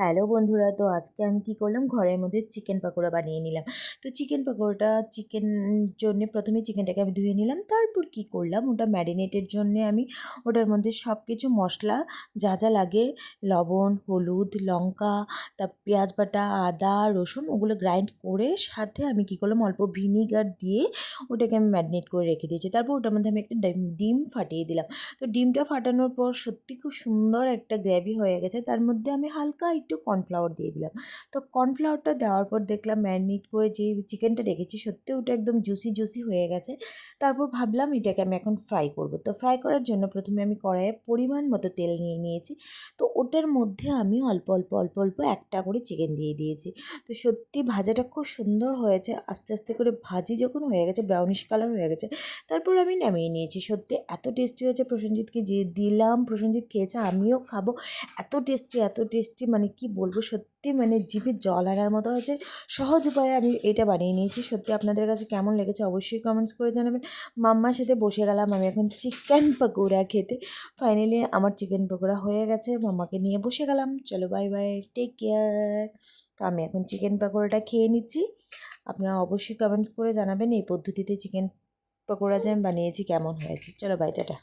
Hello বন্ধুরা, তো আজকে আমি কি করলাম, ঘরের মধ্যে চিকেন পকোড়া বানিয়ে নিলাম। তো চিকেন পকোড়াটা জন্যে প্রথমে চিকেনটাকে আমি ধুয়ে নিলাম। তারপর কি করলাম, ওটা ম্যারিনেটের জন্যে আমি ওটার মধ্যে সব কিছু মশলা যা যা লাগে, লবণ, হলুদ, লঙ্কা, পেঁয়াজ বাটা, আদা, রসুন, ওগুলো গ্রাইন্ড করে সাথে আমি কি করলাম, অল্প ভিনিগার দিয়ে ওটাকে আমি ম্যারিনেট করে রেখে দিয়েছি। তারপর ওটার মধ্যে আমি একটা ডিম ফাটিয়ে দিলাম। তো ডিমটা ফাটানোর পর সত্যি খুব সুন্দর একটা গ্রেভি হয়ে গেছে। তার মধ্যে আমি হালকা একটু কর্নফ্লাওয়ার দিয়ে দিলাম। তো কর্নফ্লাওয়ারটা দেওয়ার পর দেখলাম ম্যারিনেট করে যে চিকেনটা রেখেছি সত্যি ওটা একদম জুসি জুসি হয়ে গেছে। তারপর ভাবলাম এটাকে আমি এখন ফ্রাই করব। তো ফ্রাই করার জন্য প্রথমে আমি কড়াইয়ে পরিমাণ মতো তেল নিয়ে নিয়েছি। তো ওটার মধ্যে আমি অল্প অল্প অল্প অল্প একটা করে চিকেন দিয়ে দিয়েছি। তো সত্যি ভাজাটা খুব সুন্দর হয়েছে। আস্তে আস্তে করে ভাজি যখন হয়ে গেছে, ব্রাউনিশ কালার হয়ে গেছে, তারপর আমি নামিয়ে নিয়েছি। সত্যি এত টেস্টি হয়েছে, প্রসেনজিৎকে যে দিলাম, প্রসেনজিৎ খেয়েছে, আমিও খাবো। এত টেস্টি মানে কি বলবো, সত্যি মানে জিভে জল আনার মতো হয়েছে। সহজ উপায়ে আমি এটা বানিয়ে নিয়েছি। সত্যি আপনাদের কাছে কেমন লেগেছে অবশ্যই কমেন্টস করে জানাবেন। মাম্মার সাথে বসে গেলাম আমি এখন চিকেন পকোড়া খেতে। ফাইনালি আমার চিকেন পকোড়া হয়ে গেছে, মাম্মাকে নিয়ে বসে গেলাম। চলো বাই বাই, টেক কেয়ার। তো আমি এখন চিকেন পকোড়াটা খেয়ে নিচ্ছি। আপনারা অবশ্যই কমেন্টস করে জানাবেন এই পদ্ধতিতে চিকেন পকোড়া যে আমি বানিয়েছি কেমন হয়েছে। চলো বাই, টাটা।